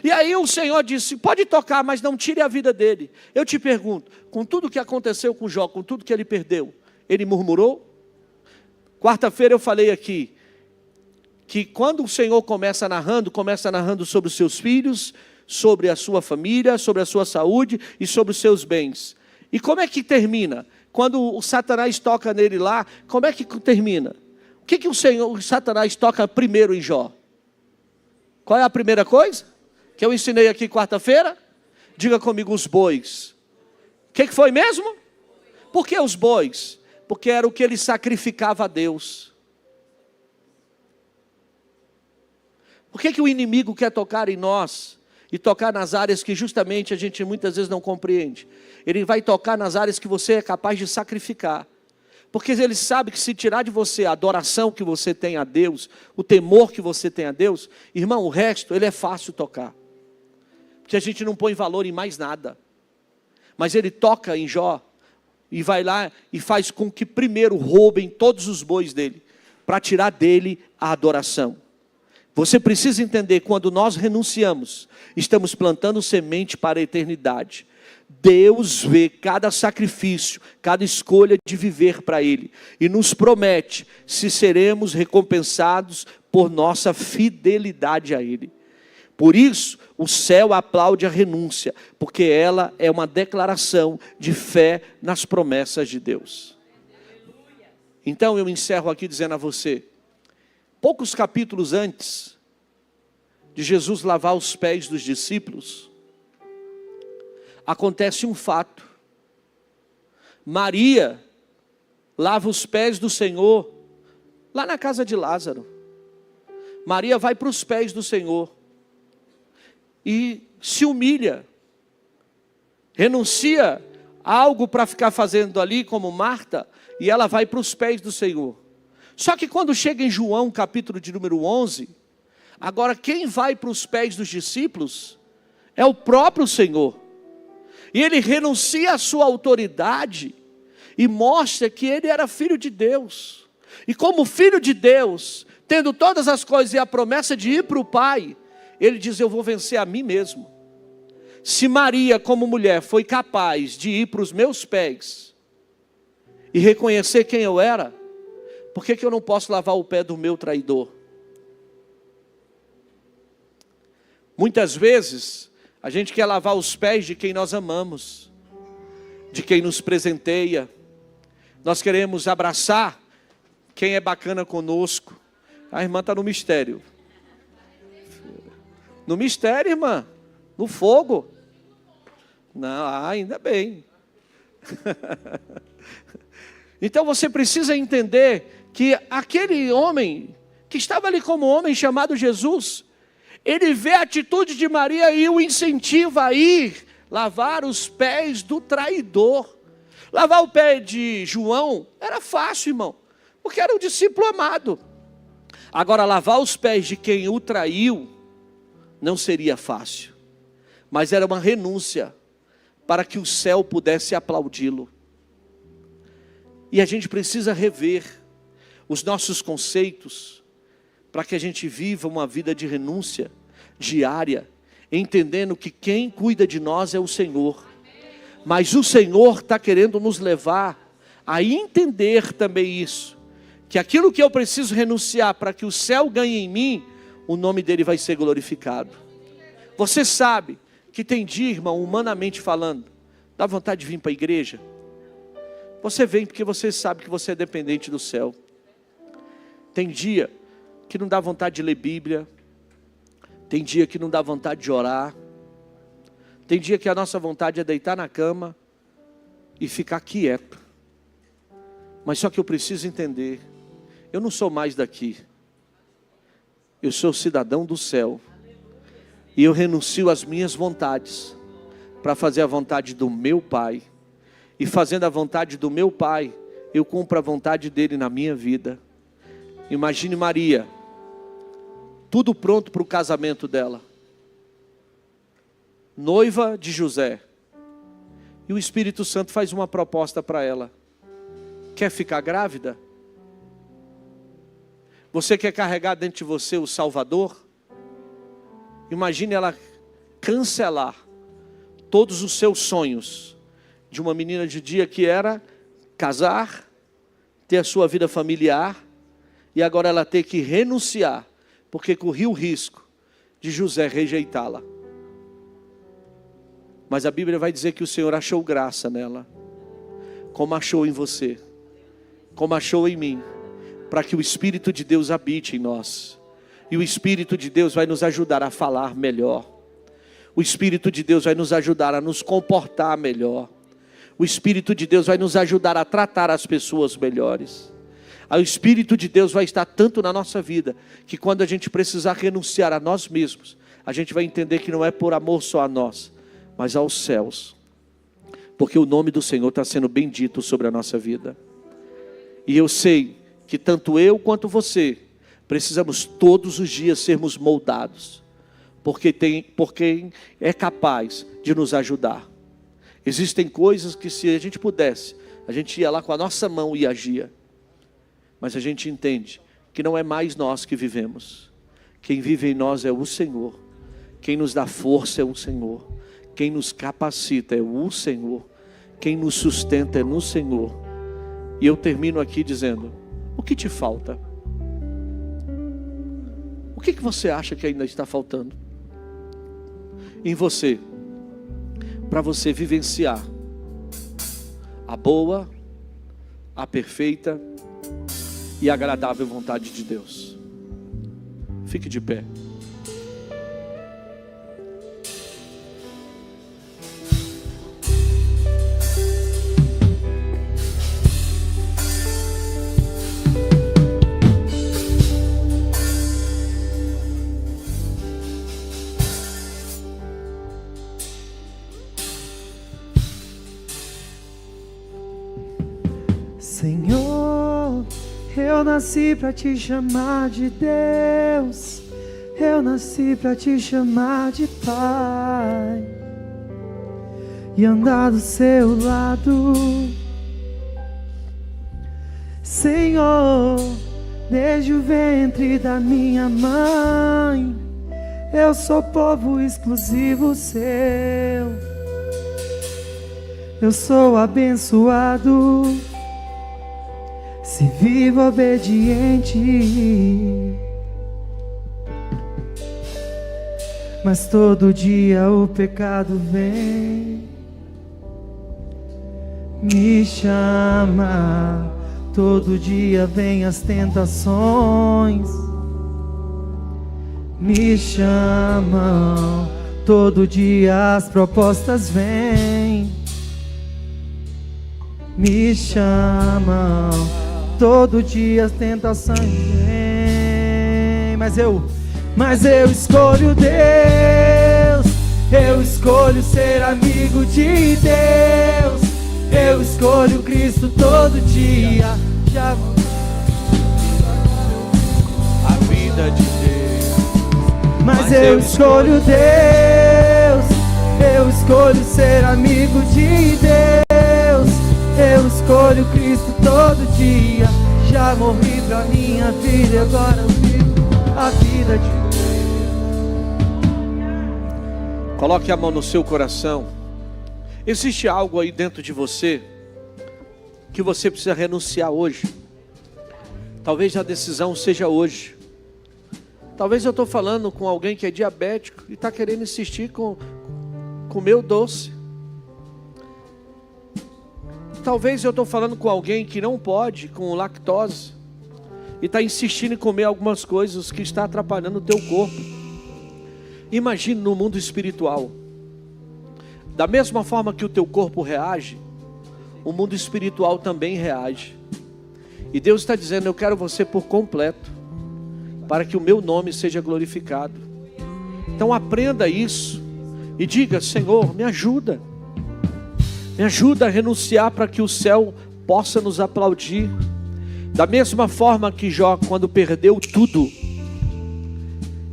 E aí o Senhor disse, pode tocar, mas não tire a vida dele. Eu te pergunto, com tudo que aconteceu com Jó, com tudo que ele perdeu, ele murmurou? Quarta-feira eu falei aqui, que quando o Senhor começa narrando sobre os seus filhos, sobre a sua família, sobre a sua saúde e sobre os seus bens. E como é que termina? Quando o Satanás toca nele lá, como é que termina? O que o Satanás toca primeiro em Jó? Qual é a primeira coisa que eu ensinei aqui quarta-feira? Diga comigo, os bois. O que foi mesmo? Por que os bois? Porque era o que ele sacrificava a Deus. Por que o inimigo quer tocar em nós e tocar nas áreas que justamente a gente muitas vezes não compreende? Ele vai tocar nas áreas que você é capaz de sacrificar. Porque ele sabe que se tirar de você a adoração que você tem a Deus, o temor que você tem a Deus, irmão, o resto ele é fácil tocar. Porque a gente não põe valor em mais nada. Mas ele toca em Jó e vai lá e faz com que primeiro roubem todos os bois dele, para tirar dele a adoração. Você precisa entender, quando nós renunciamos, estamos plantando semente para a eternidade. Deus vê cada sacrifício, cada escolha de viver para Ele, e nos promete se seremos recompensados por nossa fidelidade a Ele. Por isso, o céu aplaude a renúncia, porque ela é uma declaração de fé nas promessas de Deus. Então eu encerro aqui dizendo a você, poucos capítulos antes de Jesus lavar os pés dos discípulos, acontece um fato. Maria lava os pés do Senhor lá na casa de Lázaro. Maria vai para os pés do Senhor e se humilha, renuncia a algo para ficar fazendo ali como Marta, e ela vai para os pés do Senhor. Só que quando chega em João, capítulo de número 11, agora quem vai para os pés dos discípulos é o próprio Senhor. E ele renuncia à sua autoridade e mostra que ele era filho de Deus. E como filho de Deus, tendo todas as coisas e a promessa de ir para o Pai, ele diz, eu vou vencer a mim mesmo. Se Maria, como mulher, foi capaz de ir para os meus pés e reconhecer quem eu era, por que eu não posso lavar o pé do meu traidor? Muitas vezes, a gente quer lavar os pés de quem nós amamos, de quem nos presenteia. Nós queremos abraçar quem é bacana conosco. A irmã está no mistério. No mistério, irmã. No fogo. Não, ainda bem. Então você precisa entender que aquele homem, que estava ali como homem chamado Jesus, ele vê a atitude de Maria e o incentiva a ir lavar os pés do traidor. Lavar o pé de João era fácil, irmão, porque era um discípulo amado. Agora, lavar os pés de quem o traiu não seria fácil, mas era uma renúncia para que o céu pudesse aplaudi-lo. E a gente precisa rever os nossos conceitos para que a gente viva uma vida de renúncia diária, entendendo que quem cuida de nós é o Senhor. Mas o Senhor está querendo nos levar a entender também isso, que aquilo que eu preciso renunciar para que o céu ganhe em mim, o nome dele vai ser glorificado. Você sabe que tem dia, irmão, humanamente falando, dá vontade de vir para a igreja? Você vem porque você sabe que você é dependente do céu. Tem dia que não dá vontade de ler Bíblia, tem dia que não dá vontade de orar, tem dia que a nossa vontade é deitar na cama e ficar quieto. Mas só que eu preciso entender, eu não sou mais daqui, eu sou cidadão do céu, e eu renuncio às minhas vontades, para fazer a vontade do meu Pai, e fazendo a vontade do meu Pai, eu cumpro a vontade dele na minha vida. Imagine Maria, tudo pronto para o casamento dela, noiva de José, e o Espírito Santo faz uma proposta para ela. Quer ficar grávida? Você quer carregar dentro de você o Salvador? Imagine ela cancelar todos os seus sonhos de uma menina judia que era casar, ter a sua vida familiar, e agora ela ter que renunciar, porque corria o risco de José rejeitá-la. Mas a Bíblia vai dizer que o Senhor achou graça nela, como achou em você, como achou em mim, para que o Espírito de Deus habite em nós. E o Espírito de Deus vai nos ajudar a falar melhor. O Espírito de Deus vai nos ajudar a nos comportar melhor. O Espírito de Deus vai nos ajudar a tratar as pessoas melhores. O Espírito de Deus vai estar tanto na nossa vida, que quando a gente precisar renunciar a nós mesmos, a gente vai entender que não é por amor só a nós, mas aos céus. Porque o nome do Senhor está sendo bendito sobre a nossa vida. E eu sei que tanto eu quanto você precisamos todos os dias sermos moldados, porque quem é capaz de nos ajudar. Existem coisas que, se a gente pudesse, a gente ia lá com a nossa mão e agia. Mas a gente entende que não é mais nós que vivemos. Quem vive em nós é o Senhor. Quem nos dá força é o Senhor. Quem nos capacita é o Senhor. Quem nos sustenta é no Senhor. E eu termino aqui dizendo: o que te falta? O que você acha que ainda está faltando em você, para você vivenciar a boa, a perfeita e agradável vontade de Deus? Fique de pé. Senhor, eu nasci pra te chamar de Deus, eu nasci pra te chamar de Pai, e andar do seu lado. Senhor, desde o ventre da minha mãe, eu sou povo exclusivo seu, eu sou abençoado se vivo obediente, mas todo dia o pecado vem, me chama, todo dia vem as tentações, me chamam, todo dia as propostas vêm, me chamam, todo dia as tentações vêm, mas eu escolho Deus, eu escolho ser amigo de Deus, eu escolho Cristo todo dia. Já vou A vida de Deus. Mas eu escolho Deus, eu escolho ser amigo de Deus, eu escolho Cristo todo dia. Já morri pra minha vida e agora eu vivo a vida de Deus. Coloque a mão no seu coração. Existe algo aí dentro de você que você precisa renunciar hoje. Talvez a decisão seja hoje. Talvez eu estou falando com alguém que é diabético e está querendo insistir com comer o doce. Talvez eu estou falando com alguém que não pode, com lactose, e está insistindo em comer algumas coisas que está atrapalhando o teu corpo. Imagine no mundo espiritual. Da mesma forma que o teu corpo reage, o mundo espiritual também reage. E Deus está dizendo: eu quero você por completo, para que o meu nome seja glorificado. Então aprenda isso e diga: Senhor, me ajuda. Me ajuda a renunciar para que o céu possa nos aplaudir. Da mesma forma que Jó, quando perdeu tudo,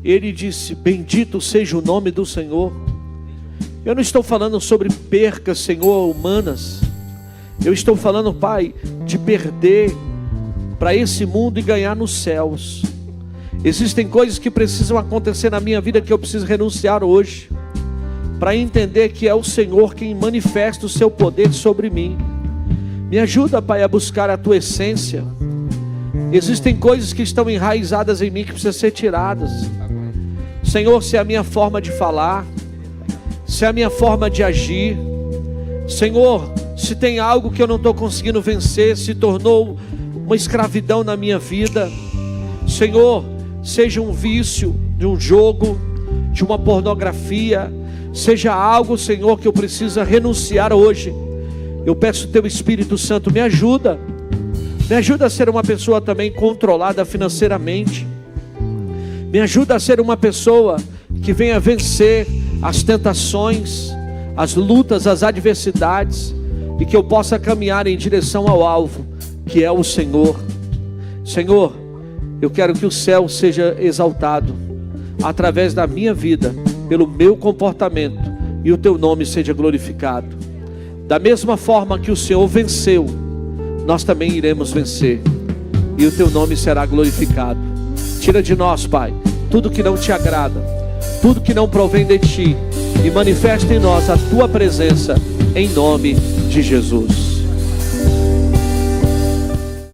ele disse: bendito seja o nome do Senhor. Eu não estou falando sobre percas, Senhor, humanas. Eu estou falando, Pai, de perder para esse mundo e ganhar nos céus. Existem coisas que precisam acontecer na minha vida que eu preciso renunciar hoje, para entender que é o Senhor quem manifesta o seu poder sobre mim. Me ajuda, Pai, a buscar a tua essência. Existem coisas que estão enraizadas em mim que precisam ser tiradas. Senhor, se é a minha forma de falar, se é a minha forma de agir, Senhor, se tem algo que eu não estou conseguindo vencer, se tornou uma escravidão na minha vida, Senhor, seja um vício de um jogo, de uma pornografia, seja algo, Senhor, que eu preciso renunciar hoje. Eu peço teu Espírito Santo, me ajuda a ser uma pessoa também controlada financeiramente, me ajuda a ser uma pessoa que venha vencer as tentações, as lutas, as adversidades, e que eu possa caminhar em direção ao alvo, que é o Senhor. Senhor, eu quero que o céu seja exaltado através da minha vida, pelo meu comportamento, e o teu nome seja glorificado. Da mesma forma que o Senhor venceu, nós também iremos vencer, e o teu nome será glorificado. Tira de nós, Pai, tudo que não te agrada, tudo que não provém de ti, e manifesta em nós a tua presença, em nome de Jesus.